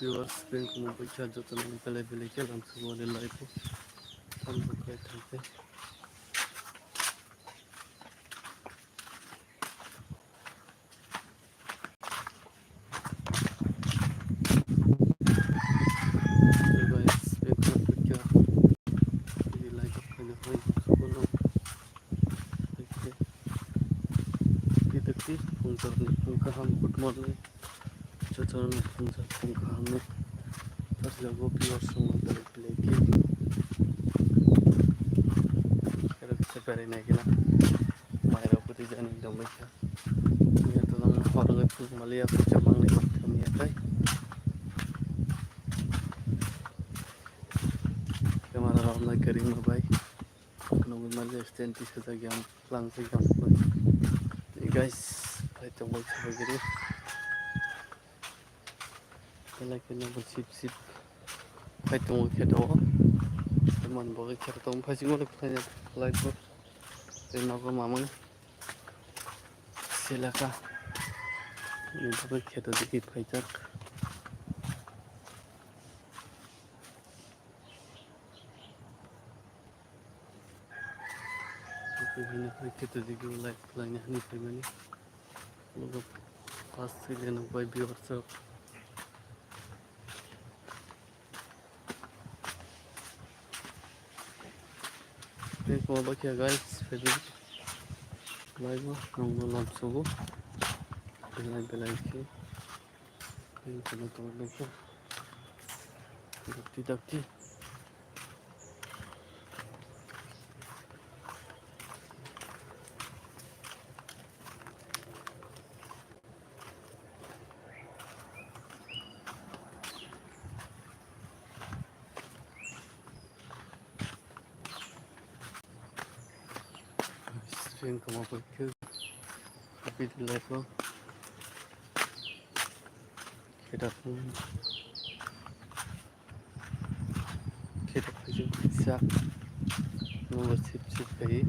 viewers pin ko mo picture jo to nang pele pele ke lang su wale live ko tam ko ke thante guys pin ko picture di live ko na hoy ko no okay di takti phone kar ni phone ka ham good morning jo to nang phone ka ham ne tas logo viewers mo pele pele ke kera se pare na kina mayra putih jani dong baca ya to nang orang itu malia ko chamang ni matam ya kai हमारा रामला करीम भाई नोंगल माले स्टेंटी से तक हम plan से काम कर guys भाई तो बोल से वगैरह पहले के नोंगल सिप सिप भाई तो वो क्या तो मन बोले क्या तो हम भाई सिंगल को लाइट को तो नोंगल मामंग सिलाका नोंगल क्या तो दिखी भाई तक ini kita juga like pelangnya ni family logo pasti dia nak buat viewers ni kau baca guys video live nongol langsung belai ke ini kalau tu baca tidak stream kamu baca tapi di live lo kita bisa nomor sip kayak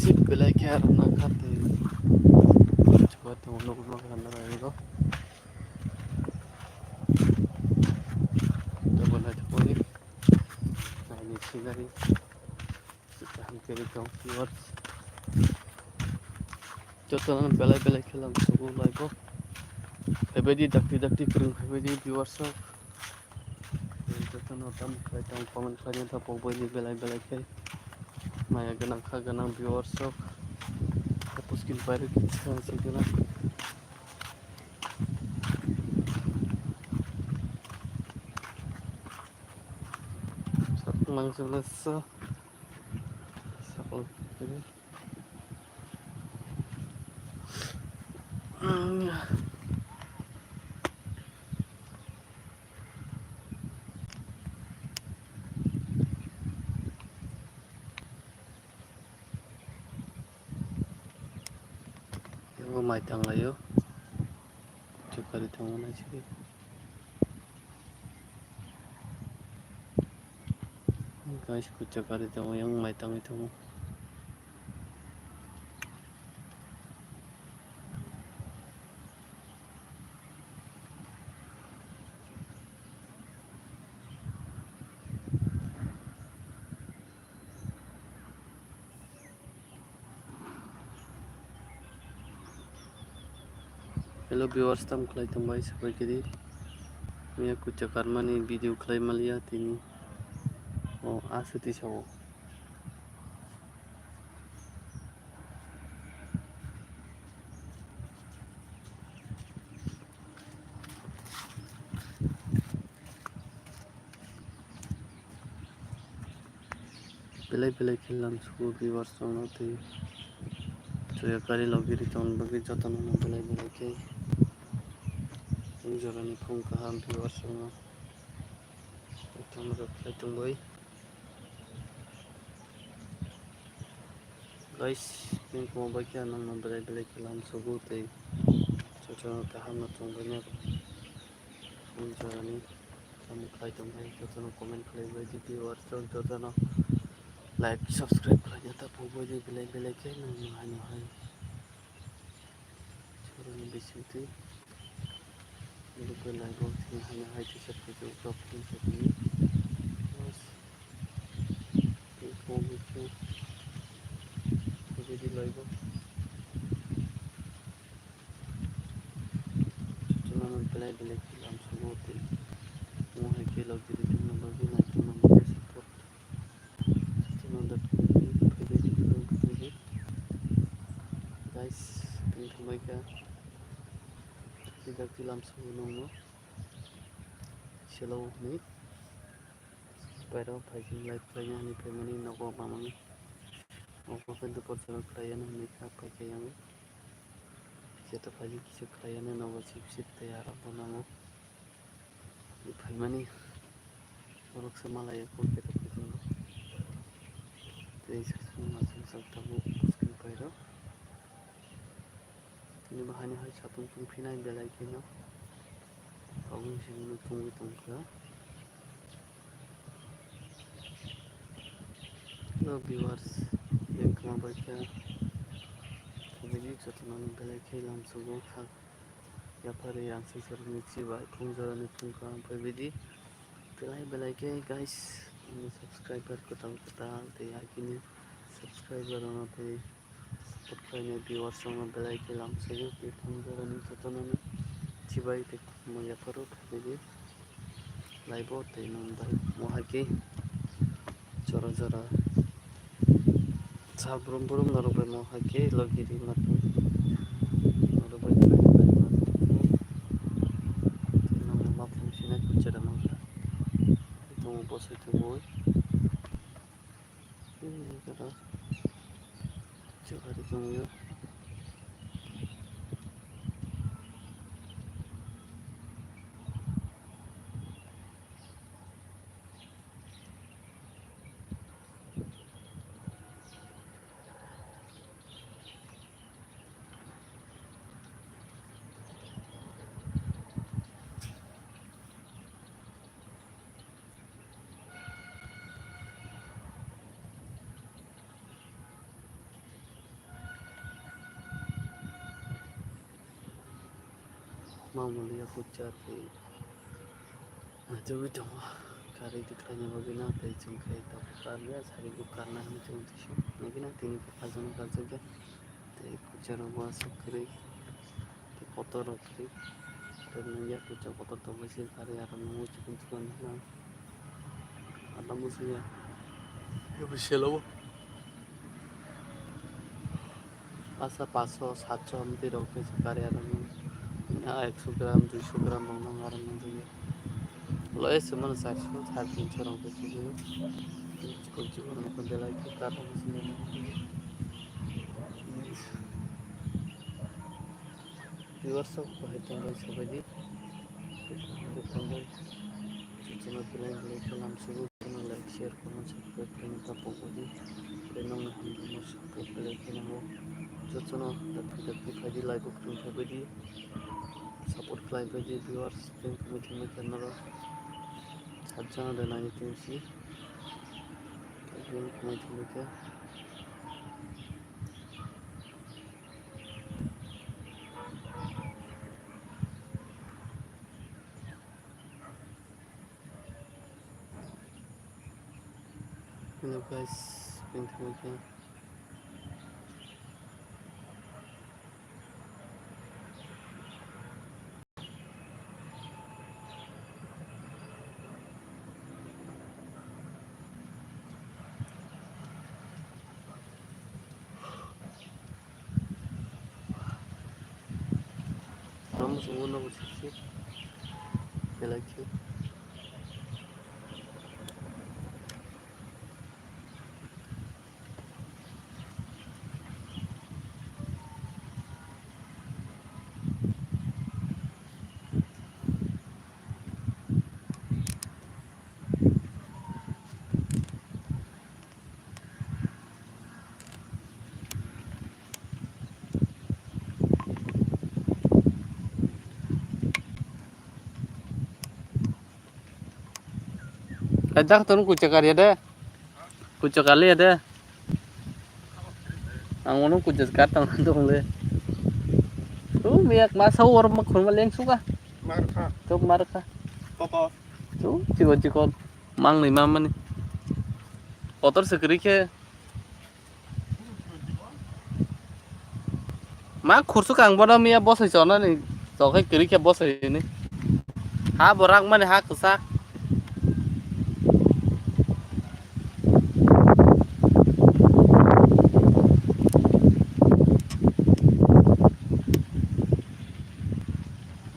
sip belai care nak kate coba tengok logo kamera itu double aja boleh nah ini sih dari kita hampir itu viewers contohnya belai kelam subuh live hebedi dakti kering hebedi viewers contohnya tam kaitang komen kalian tak boleh ni belai ke maya ganang viewers tapos kin para kita segala langsung selesai ini yang mai tang layo coba di tangan aja guys ku coba di tangan yang mai tang itu hello viewers tam klay tambay sabay kidi miya ku cakar mani video klay malia tini oh asuti sawo belai khilam su viewers sonoti Saya kali lagi di tahun bagi jatuh nama belai ke ini jalan pun kaham viewers semua itu mereka tunggu guys yang mau bagian nang belai-belai kelam subuh teh cocok taham na tong banyak menjalani kamu kai tong hai cocok komen play bagi viewers cocok like subscribe kalian tak mau bagi belai-belai ke nang hanya hai cara ni bisitu ini belai bagi hanya hai t-shirt itu top t-shirt ini terus mau bikin jadi live cuma belai-belai kelam subuh teh mau hai ke lagi di mana lagi nanti mana support cuma datang di video guys pintu mereka tidak film sebelumnya selalu nih pero pagi live kayaknya nih pemani nopo mamani nopo pintu portal kayaknya nih apa kayaknya kita pagi kisah kayaknya nopo sip tayar apa namo nih pemani orang semalaya pun kita punya jadi semua masing tamu puskin pero ini bahannya hai satu pimpinan belai kena kamu sih tunggu Hello viewers yang kemana baca video teman belai kelam subuh hak ya pada yang sesar mixi baik pungjaran itu kan video belai ke guys ini subscriber ko tahu kita yakini subscriber orang pe support nya viewers sama belai kelam subuh ke pungjaran itu teman cibai te mau ya perut video live te non baik mau haki cara-cara Sabrum-brum naruh mau haki lagi di matu naruh baik nama maafin sini aku cara mau itu mau bos itu boy ini kata coba ditunggu mau melihat hujan nah coba dong kari dikranya bagina teh cungkai tapi karya sari karena ini cuma tisu mungkin nanti ini kajian saja teh kucara buat kiri teh kotor kiri dan ya kucara kotor tuh masih karya akan mengucapkan nah ada musuhnya ya bisa loh asa 500 700 hampir oke karya akan ya 100 gram 200 gram bangun ngaran juga lo es mana 400 300 orang begitu kunci orang pendela itu karena musuhnya viewers सब कहते हैं भाई सब जी दुकानदार सूचना पिलाएंगे कलाम शुरू करना लाइक शेयर करना सब्सक्राइब करना का पोकोजी करना में हम दोनों सपोर्ट लेके ना हो सूचना तक फाइदी लाइक करना फाइदी सपोर्ट लाइक फाइदी viewers पिंक में करना रो साजना देना ये तीनसी पिंक में क्या Hello guys, pink में क्या हम semua nak bersih lagi Kadang tuh kucak ada, kucak kali ada. Angono kucak katang tuh le. Tuh biak masa orang makan maleng suka. Marka. Tuh marka. Papa. Tuh cikon mang nih mama nih. Kotor sekeri ke. Mak kursu kang bodoh mia bos aja nih. Soalnya kiri ke bos ini. Ha borang mana ha kesak.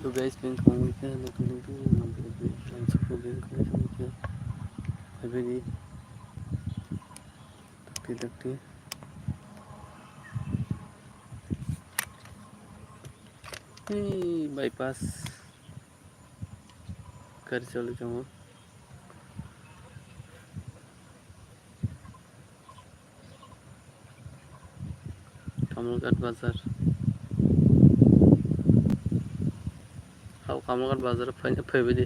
Tuh guys, bengkong itu, nukul itu, ngambil duit, langsung ke bengkong itu. Tapi di takti. Ini bypass. Kerja lu cuma. Kamalghat bazar. Kamalghat bazar apa di?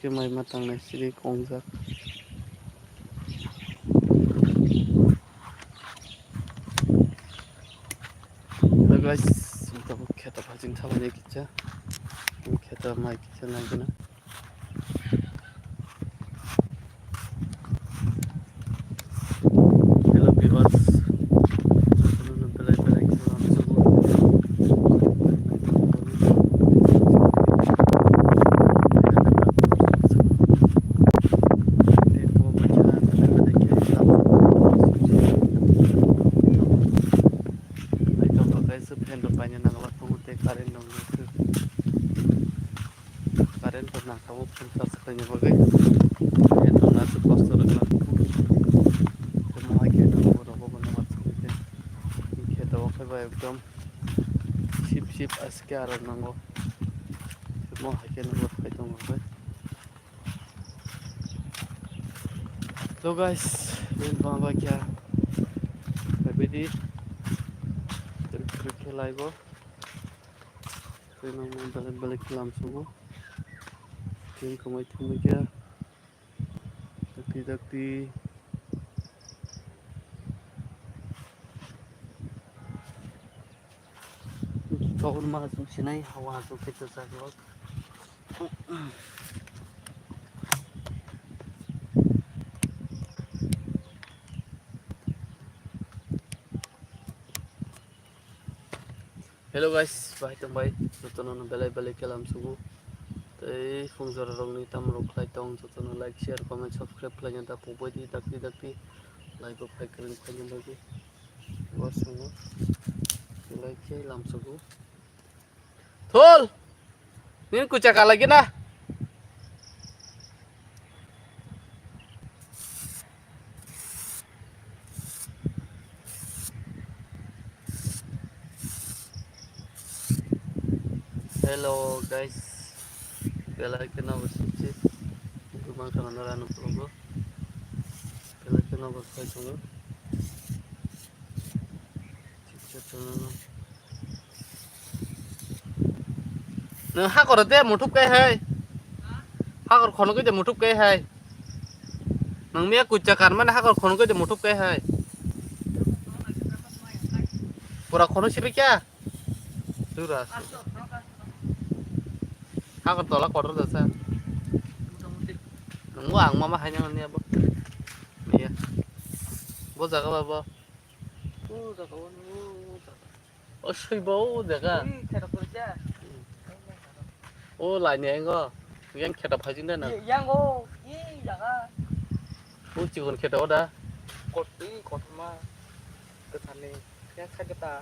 Cái mày matang này sini kongjak. Nah guys, kita kita bajing sama nih kita. Kita mai kita lagi na. Hello viewers. Nung pelai kita langsung. Rupanya nangkap pengutip karen dong itu karen pernah kamu pintar sekalinya bagai itu nasi postur dengan semua lagi ada beberapa penemat seperti kita waktu bayar jam sip askar nanggo semua lagi nanggo itu bagai so guys ini apa ya tapi di live tôi mong balik làm sugo tim kamay tumigya dakti kau rumah tu sinai hawa tu kita sahaja Hello guys, baik tembai, jotono belai balik kelam subuh. Tapi fungsi orang ni tam rok lai tong, jotono like, share, comment, subscribe, pelajang tak pupui di dakti like up, like keren pelajang bagi. Bos semua, like kelam subuh. Thol, ni ku cakap lagi nah. Hello guys, belai kena bersih, rumah kanan ranu pelongo, belai kena bersih pelongo, cicak pelongo. Nah, hak orang tu mutup kaya hai, hak orang kono tu mutup kaya hai. Nang mia kucakan mana hak orang kono tu mutup kaya hai. Pura kono siapa kya? Suras. Hak orang tolak kotor dah sah. Nang mama hanya ni apa? Iya. Bos jaga apa? Oh jaga oh sih bau jaga. Oh lainnya enggak. Yang kita bajing dah nak. Yang oh, ini jaga. Oh cikgu kita udah. Kot mah kesana. Yang saya kita.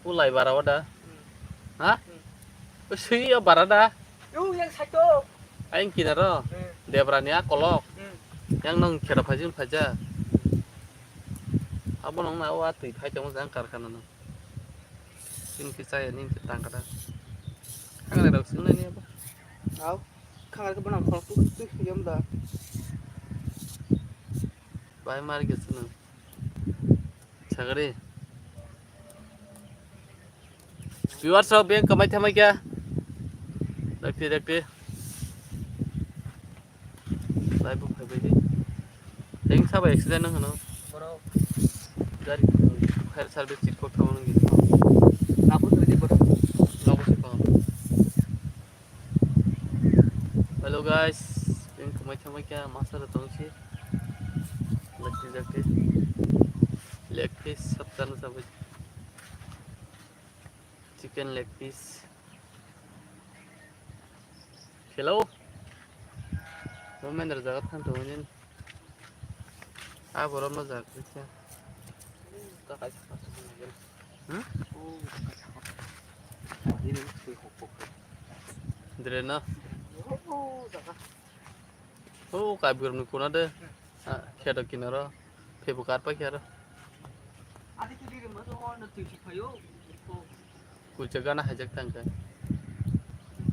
Ulai barawada. Ha? Usi ya barada. Yang satu. Aing kinaro. Debrania kolok. Yang nong kira phajin phaja. Abo nong na wa tui phai tong jang karkhana nong. Sin kisah ini tentang kada. Kang ada sing ni apa? Tahu. Kang ada benang kalau tuh yang dah. Bai mar gesu nong. Chagre. Viewers of bank kamai thamai kya? Rakti. Live book hai bhai. Thing sab accident nong no. Bro. Gari fire service check ko thamon gi. Aku tuh di bro. Nago se kam. Hello guys. Bank kamai thamai kya? Masala tongsi. Rakti. Leg piece sabtan sab. Chicken leg piece. Hello. Moment jagat kan tonin. Borom na jak kya. Tak kasih. Hmm? Ini tuh hopok. Drena. Jangan. Kabir nu kuna de. Kheda kinara. Febukar pa kya ra. Ada tuh di rumah tuh orang tuh cipayo. Kuch jaga na hajak tang ka.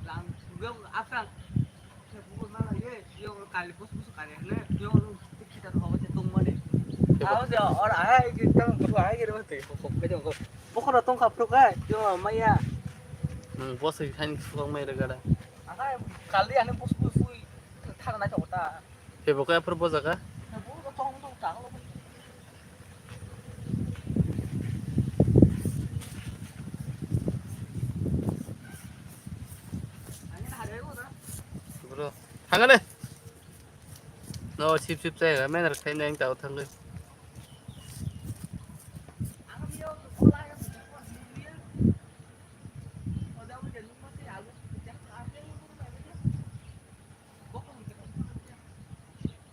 Lang, gue apa? Bukan malah yang kali bos kali ini, yang kita tuh bawa cetung mana? Tahu sih orang ayah kita berdua ayah gitu mesti, pokoknya jangan. Pokoknya tong kapro kan, yang Maya. Bos kan suang mai regada. Angka kali ane bos fui, thang na chota. Febukar par bos jaga. Bos tong tang lo. Bro. Thang ne. No chip sai ga men khai nang tao thang le.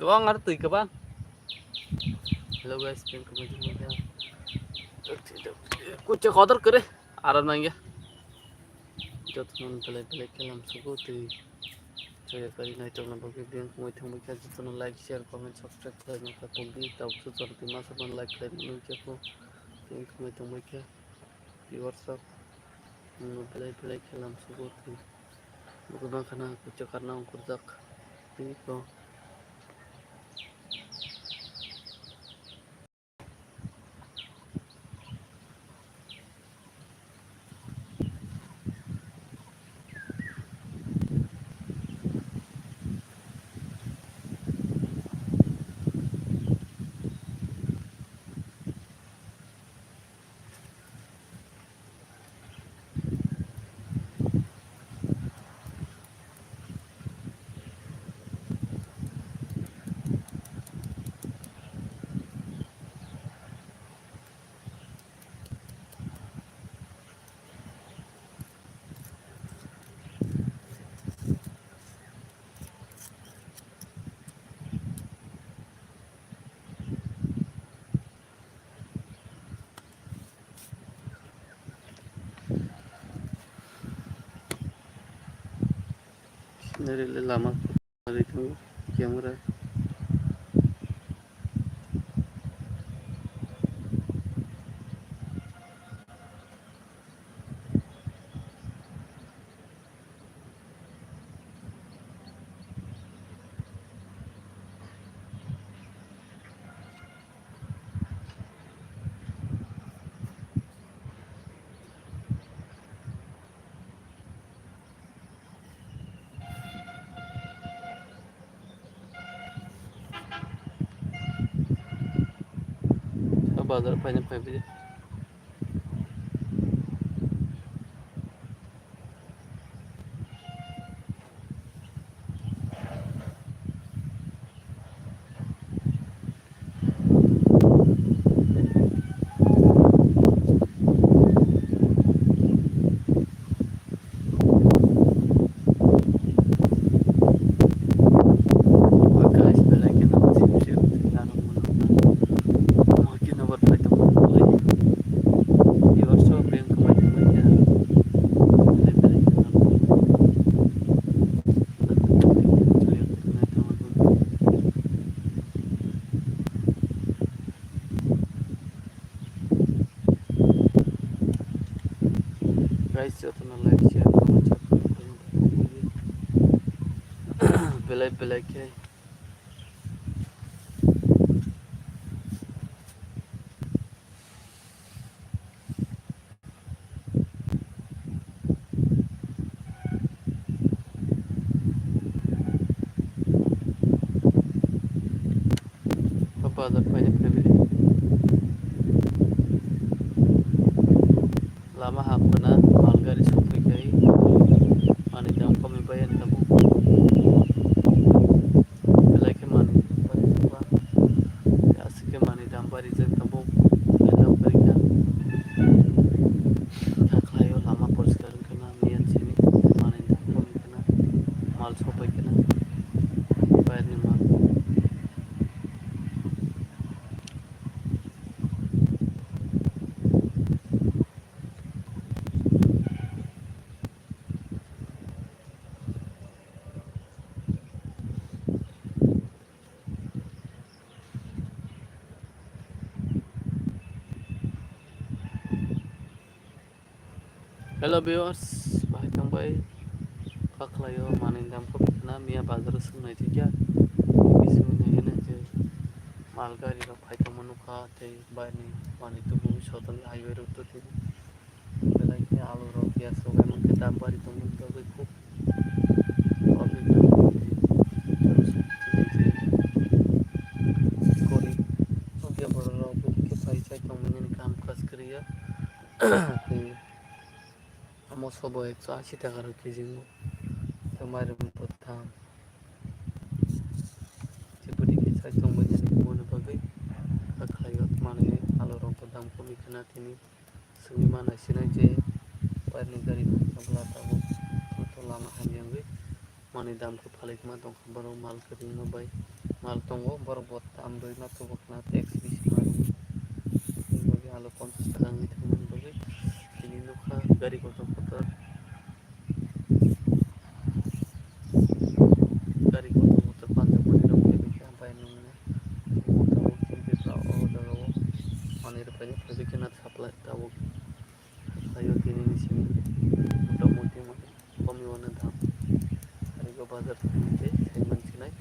Doang ada tui ka bang. Hello guys, bank kamai thamai kya. Kuch khatar kare. Aram nang ya. Jot mon pele kelam sugo tui. Saya kali naik tong nampak video yang kami tengok jangan like, share, comment, subscribe dan maka tunggu tahu sesuatu masa pun like dan menunjuk aku yang kami tengok di WhatsApp pelai kelam seperti bukan karena aku cakap nak kurdak ini kok dari lama dari itu kamera bazar banyak kayak guys, balik na makin over pa itong guys jotono like share comment subscribe belai belai ke bazar paine prebili lama hakuna malgari sopai kai mani dam kami bayan tabu belai ke mani bayan tabu asike mani dam bari jeng tabu belai berikan taklayo lama porskar kena niat sini mani dam kami kena mal sopai kena bayan ni mal Hello viewers, bahai tangbai kaklayo mani dam kami kena mia bazar sungai tiga isi mengenai je malgari ro phai to manuka te bani mani tu bumi sotan highway ro to te belai ke alu ro pias ro kai man ke dam bari to mun to khub public kori oke boro ro ke phai chai to mun kam kaজ kariya amo sobo 180 টাকা ro KG mo to mari mun tham jepudi ke chai to mun mon bagai kaklaiot mani alu ro dam kami kena tini sungi mana sini je parni gari kabla tabu to lama hanjang ge mani dam ko phalik ma dong baro mal kering no bai mal tongo baro bot tam doi na to bokna tax bisi maru bagi alu 50 টাকা ni thamun bagi tini nukha gari ko to kotor gari ko to kotor panja mani ro ke bika bai nungne moto kimpi pra o dago mani ro pai ke bika na supply tabu ayo tini ni sini motamoti mani kami wana dam hari ko bazar te sai manchilai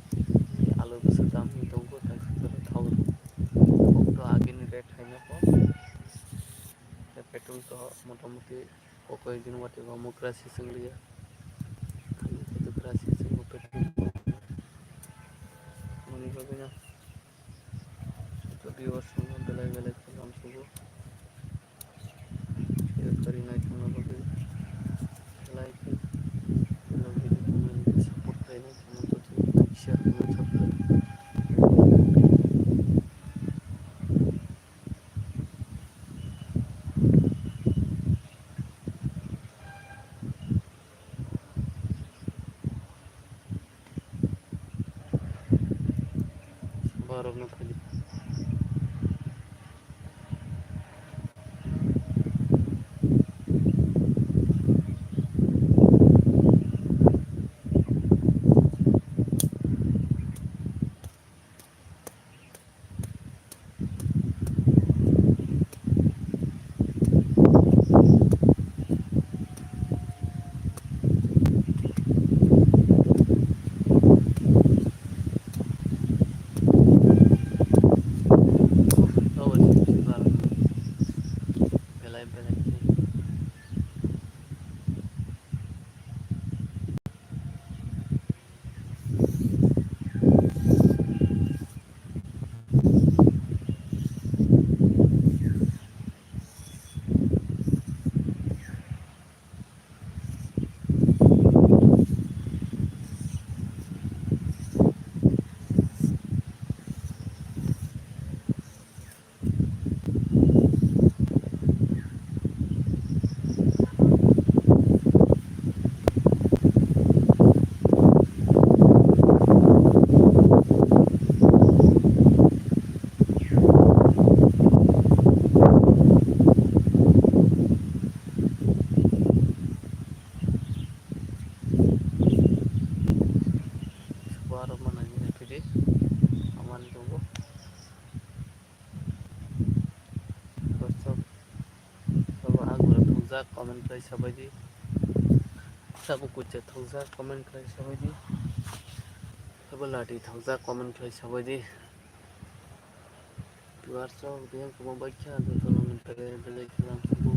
alu besu dam ni tongko tai sutara thawru okto age ni rate haina ko petrol to motamoti kokoi din wate demokrasi singlia demokrasi sing petrol mani bagina to viewers sungo belai belai kalam sugo share kari nai tungna bagi like video comment support kai nai tungna to share comment subscribe barok na phali belai belai barok mana ni pidi aman tunggu सब सब आगो थांजा comment खालाय साबायदि साबु Kuche थांजा comment खालाय साबायदि साबु Lati थांजा comment खालाय साबायदि वार्सआव उदैयाव गोबां बायखा दोनथ'नो थाखाय बेलेग खालामजोबो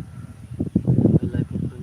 लाइफफोरखौ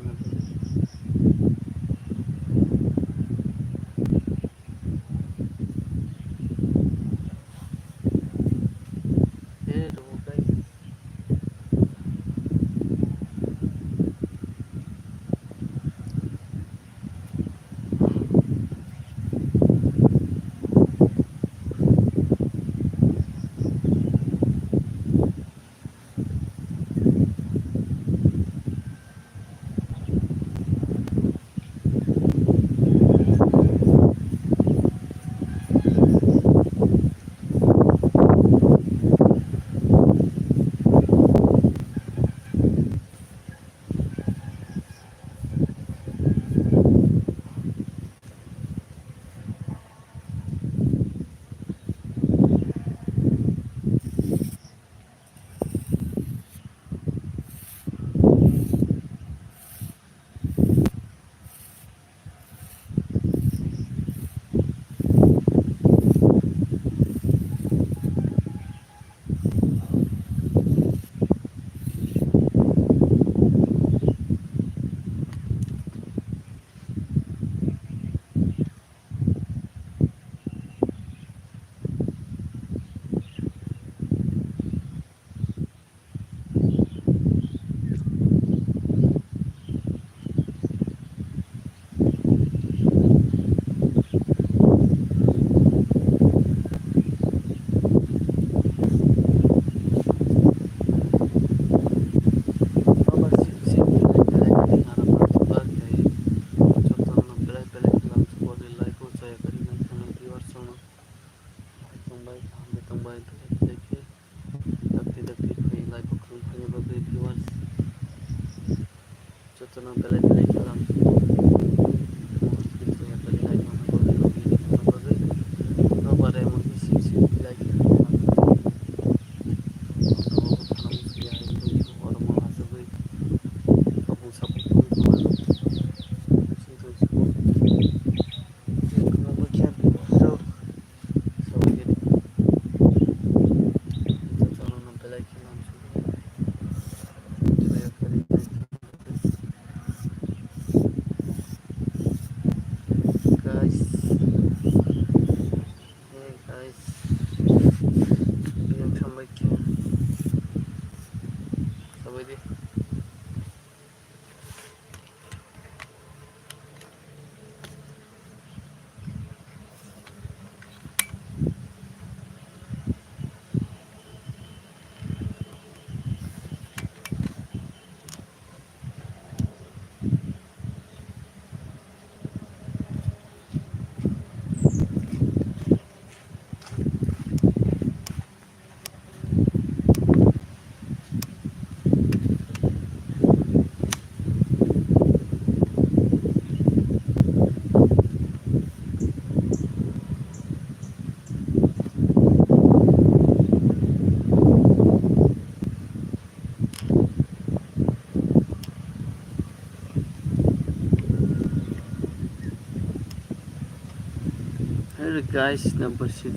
Hello guys, number sip.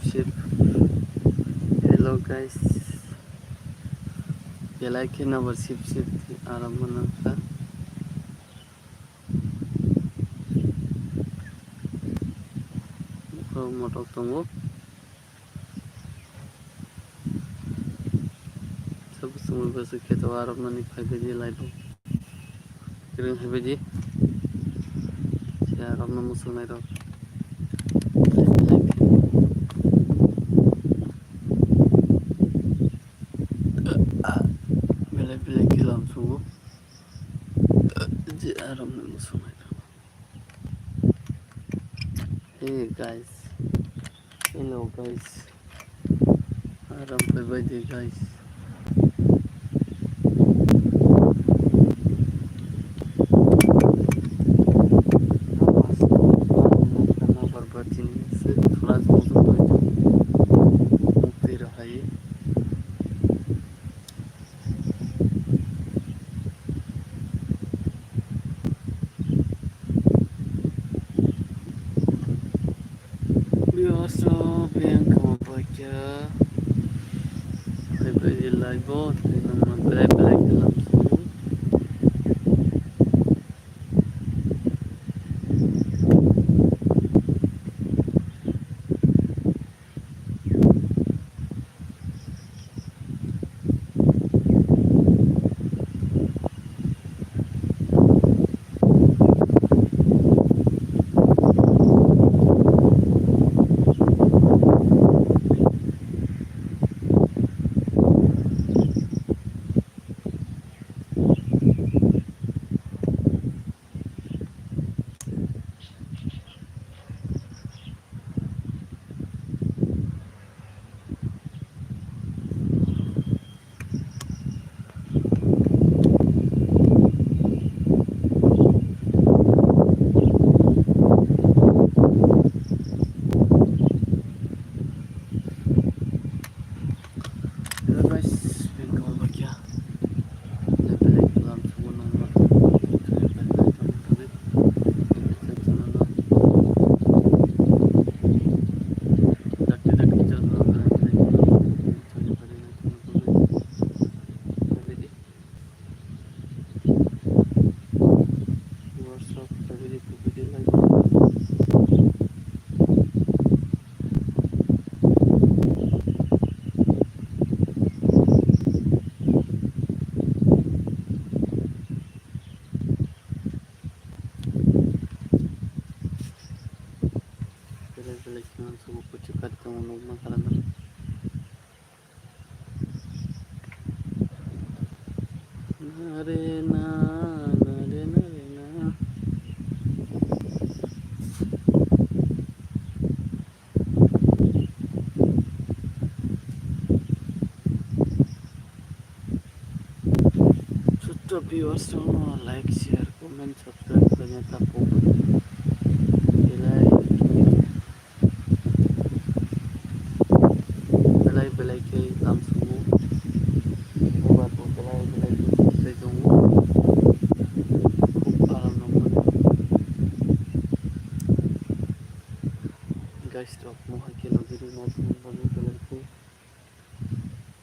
Hello guys. You like it number sip aram manaka. Motok tunggu. Semua bahasa kita aram mani pagi lagi. Kering pagi. Si aram namu sunai ro. Hey guys, hello guys, aram pagi guys. ya. Bye-bye live bot. Mag-bye-bye ka lang sa Hello guys, welcome back ya. Bye-bye ka lang sa unang mga balik naman sa bukutsikat ng unong makalangan. Narena, narena, narena. Sudah viewers semua like, share, komen, subscribe ternyata po. Belai ke tam sumu. Obat po belai ke tungu. Alam naman. Guys, तो आप मुहा के लगे ना तुम बने belai को.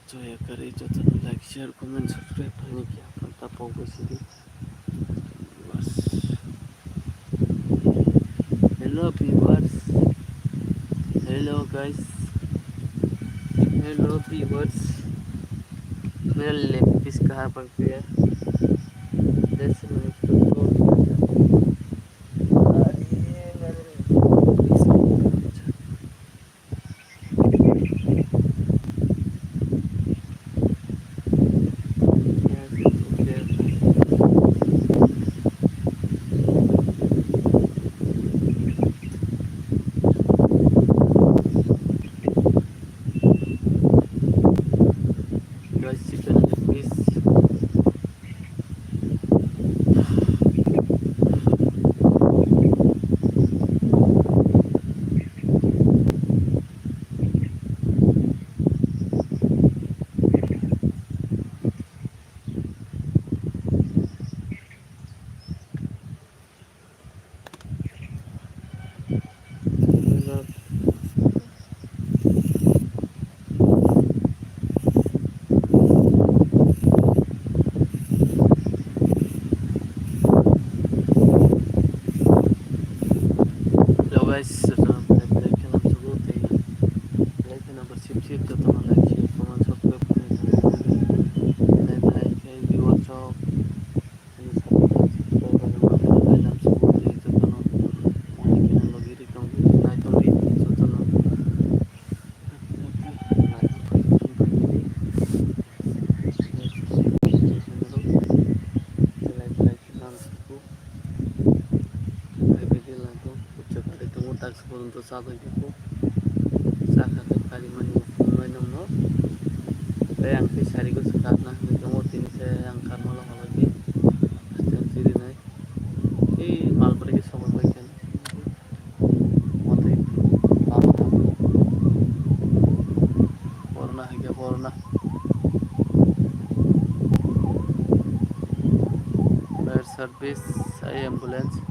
जो ये करे जो तो like, share, comment, subscribe करने की अपन तब होगा सीधी. बस. Hello viewers. Hello guys. Hello viewers. मेरा लेपिस कहाँ पर गया? जैसे मैंने तो guys chicken leg piece. Hello guys, like ka lang sa buti. Like ka na bersip-sip to teman like, share, comment, subscribe. Like kay viewers of ini subscribe naman lang sa buti ito tanong. Mga kinalagiri kang na itong video ito tanong. Untuk sahabat itu saka kali menung no yang hari ko sekarang ketemu tin saya yang karma lagi pasti diri naik mal pergi sama bagian mati apa corona fire service ambulance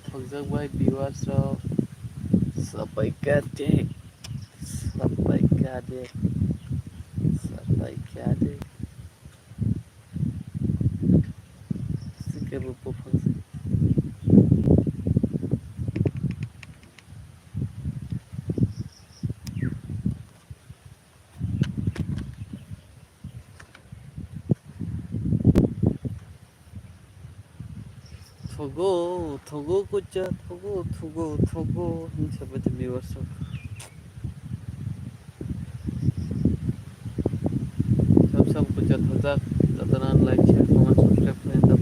थकजाबाय भिउवार्सआव सबैका दे सबैका दे सबैका दे सिकेबो पोफांसै थगो कुचा थगो सबैका भिउवार्सआव सब कुछ थजाक जतना like share comment subscribe करें तब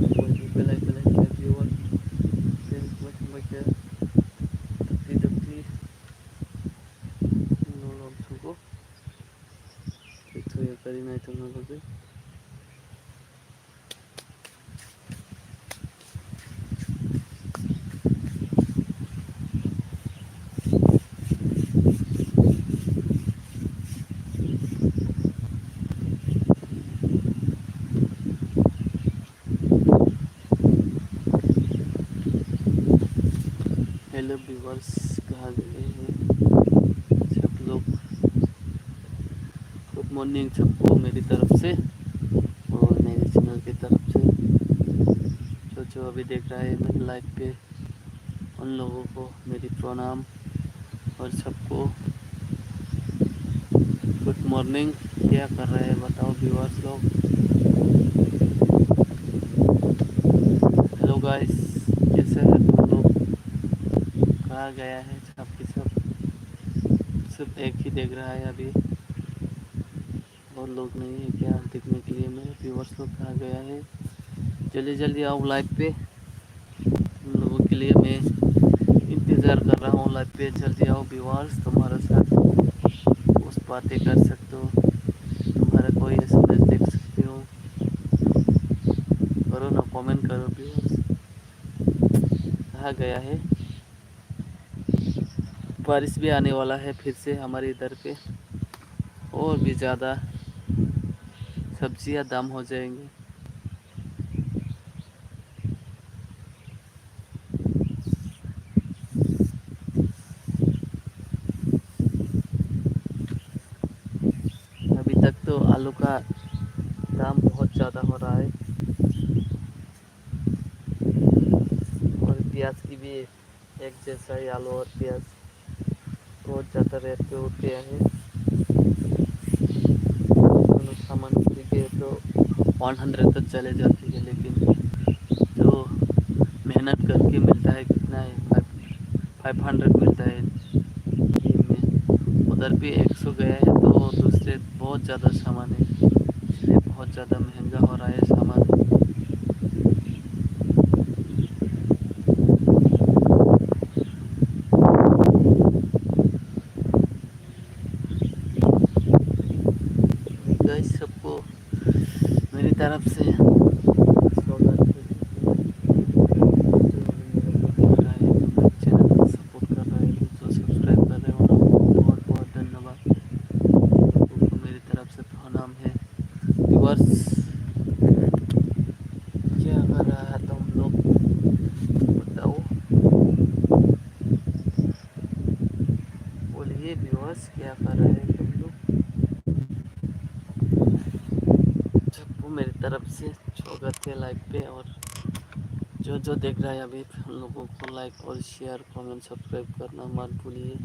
bell icon है व्यूअर देन सबैका दक्ति नो थगो थयो करी नाइ त नलगे हेलो व्यूअर्स कहाँ गए हैं सब लोग गुड मॉर्निंग सबको मेरी तरफ से और मेरे चैनल की तरफ से जो अभी देख रहा है मेरे लाइव पे उन लोगों को मेरी प्रणाम और सबको गुड मॉर्निंग। क्या कर रहे हैं बताओ व्यूअर्स लोग। हेलो गाइस कैसे हैं तुम लोग। कहाँ गया है सबकी सब सिर्फ एक ही देख रहा है अभी और लोग नहीं है क्या देखने के लिए। मेरे व्यूअर्स लोग कहाँ गया है जल्दी जल्दी आओ लाइव पे। तुम लोगों के लिए मैं इंतज़ार कर रहा हूँ लाइव पे। जल्दी आओ व्यूअर्स तुम्हारे साथ उस बातें कर सकते हो तुम्हारा कोई एसएमएस देख सकते हो। करो ना कमेंट करो व्यूअर्स। कहाँ गया है। बारिश भी आने वाला है फिर से हमारे इधर पे और भी ज़्यादा सब्जियां दाम हो जाएंगे। अभी तक तो आलू का दाम बहुत ज़्यादा हो रहा है और प्याज की भी एक जैसा ही आलू और प्याज बहुत ज़्यादा रेट पे उठ गया है। दोनों सामान के तो 100 तक चले जाती है लेकिन जो मेहनत करके मिलता है कितना है 500 मिलता है में। उधर भी 100 गया है तो दूसरे बहुत ज़्यादा सामान है इसलिए बहुत ज़्यादा महंगा हो रहा है सामान। गाइस सबको मेरी तरफ से स्वागत है। चैनल को सपोर्ट कर रहे हैं जो सब्सक्राइब कर रहे हो बहुत बहुत धन्यवाद। उनको मेरी तरफ से प्रणाम है। व्यूअर्स क्या कर रहा है तुम लोग बताओ बोलिए व्यूअर्स क्या कर रहे हैं तुम लोग। सबको मेरी तरफ से स्वागत है लाइव पे और जो देख रहा है अभी उन लोगों को लाइक और शेयर कमेंट सब्सक्राइब करना मत भूलिए।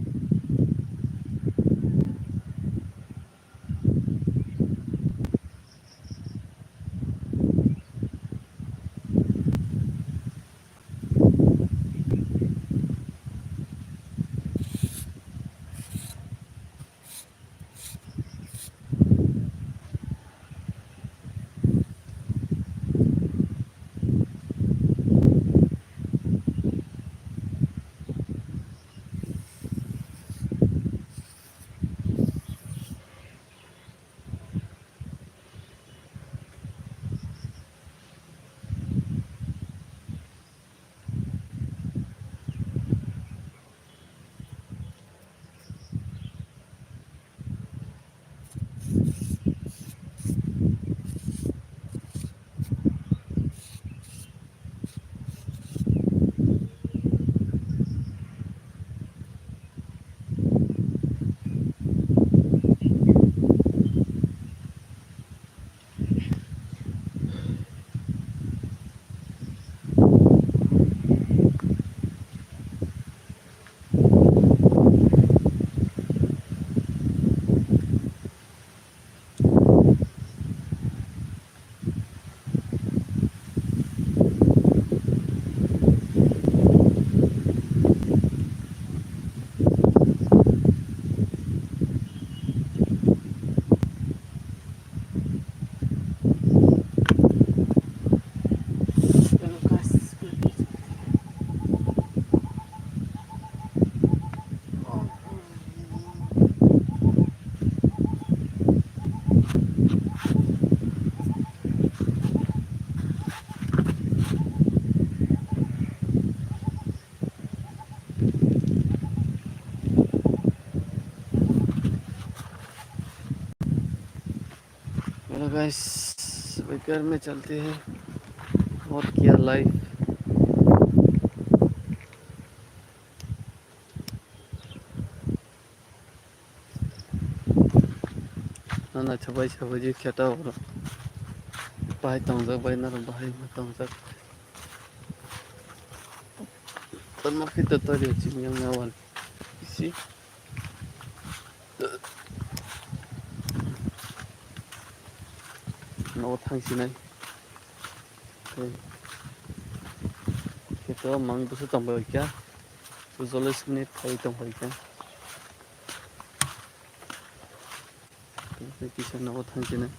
गाइस बेकार में चलते हैं और क्या लाइफ नाना छबाई छबाजी खेता और बाय तंजक बाय ना बाय तंजक तन्मा फिट तरी चिंग नावान इसी न'आव थांसिनाय खेता mang busu tambay kya Suzolis minute थाई tambay kya तो किसी न'आव थांसिनाय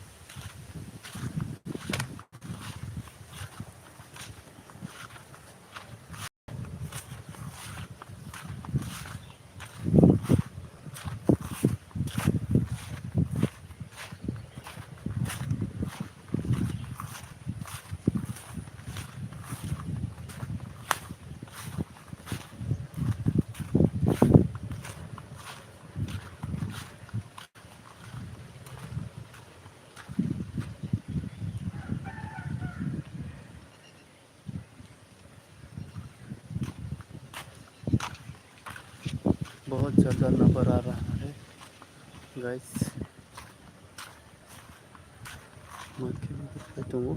बहुत ज़्यादा नंबर आ रहा है गाइस मार्केट में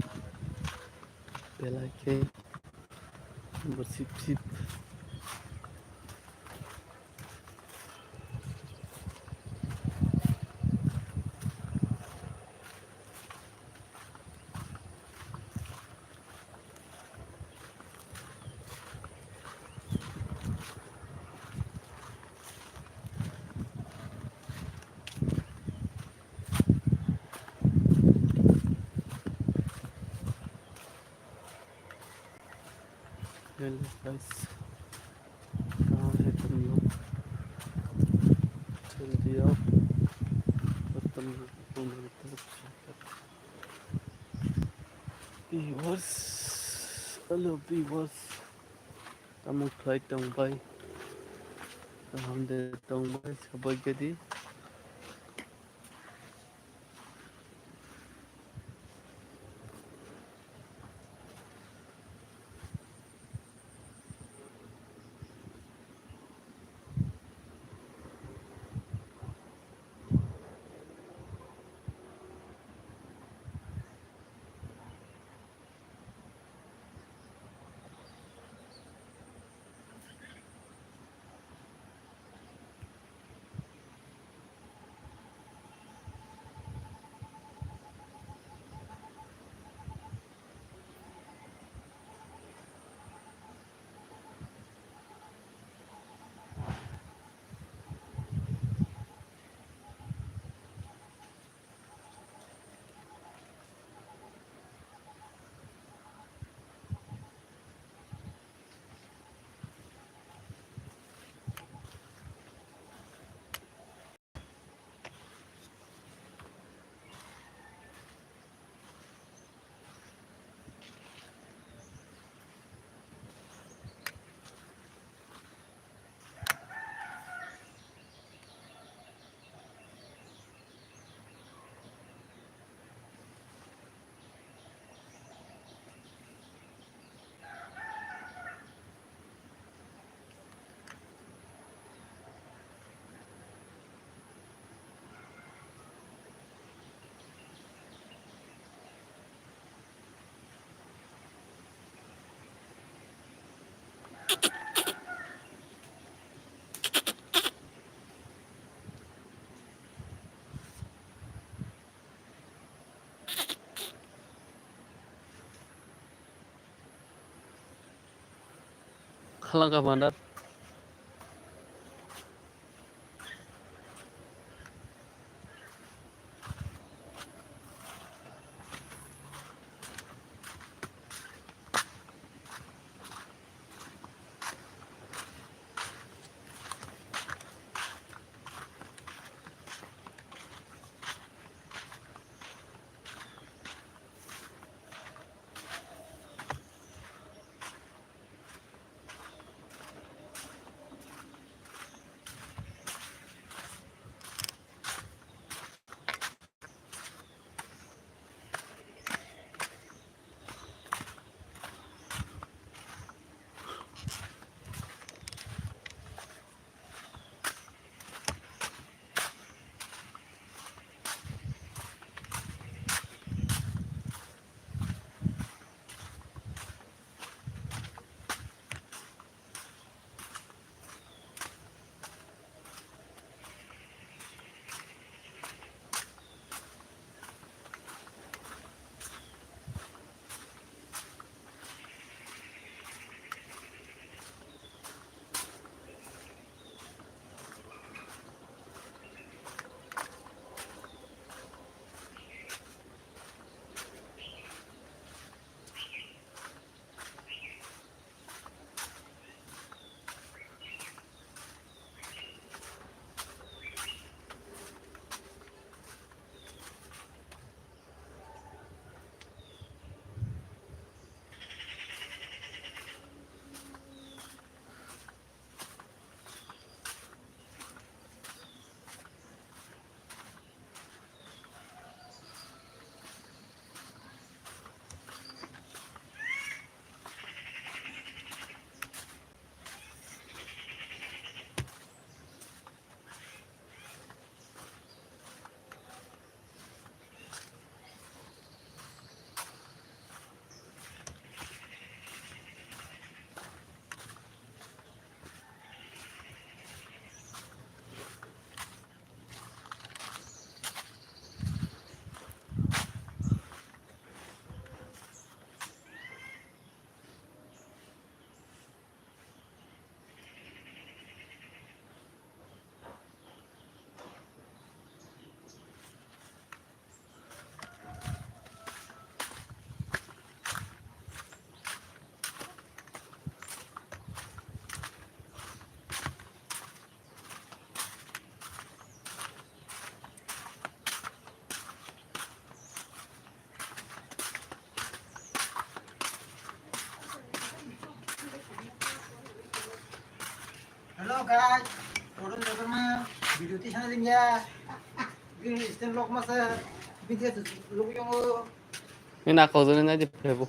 बेलाके bersip sip hello guys कहाँ है तुम लोग जल्दी आओ और तुम मेरी तरफ viewers hello viewers kamu flight tambay हमने tambay sabay jadi Halangkah bandar guys. Orang lepas mah video di sana dia. Gini stand lock masa video tu lock yang Cái nào khẩu rồi này thì phải bộ.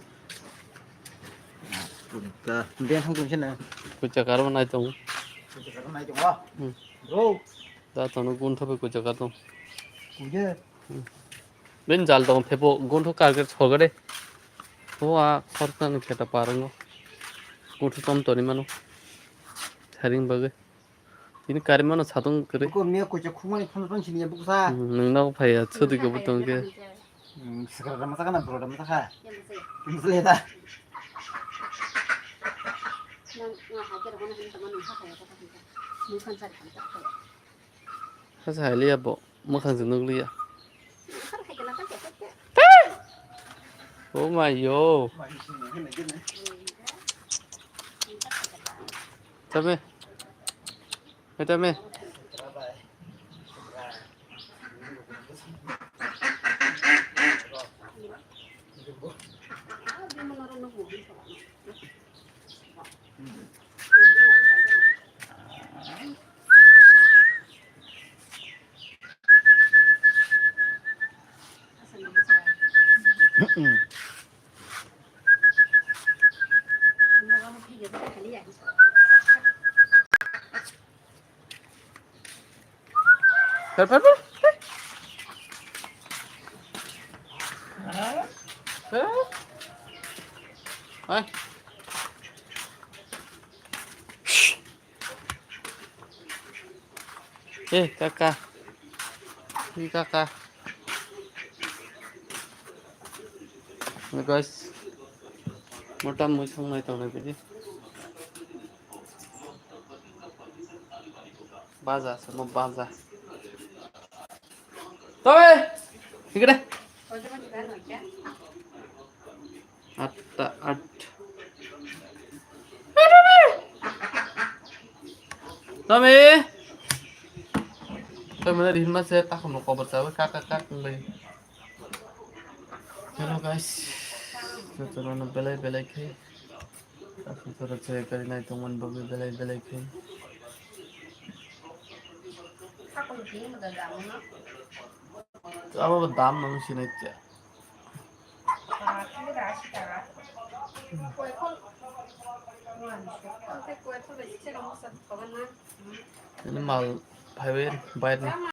Ka, dia sang tu sana. Cái chả caro này tông. Sekarang naik jom lah. Ừ. Bro, Đã tông nó gun thấp cái chả caro tông. punya. Bên zal tông phải bộ gun thấp cả cái sổ cái đấy. Hoa sọt nó khẹt pa răng nó. Gun thấp tông tony mano. Haring bagai. Ini kari mana satung kere. Kau ni aku cakap kumani pun sini ya bukan. Nung na phải chodi cái button kia. Sekarang masa kan bro, masa kan. Masa lihat ah. Cái gì lia bộ, mất khăn dùng nước lia. Oh my yo. Tame. Tame. Fer. Ai. Kakak. Ini kakak. Nah guys, motor muisang na ito na pwede. Baza, sama baza. Toy! Sige deh. Atta. Tommy! Tôi mới đi mất xe tắt một con bật sớm cắt đi. Hello guys. Tôi nó belai khay. Aku turut saya kali na itong man bago belai khay. Apa ba dam nang sinatya? Ini mal, bayar ni.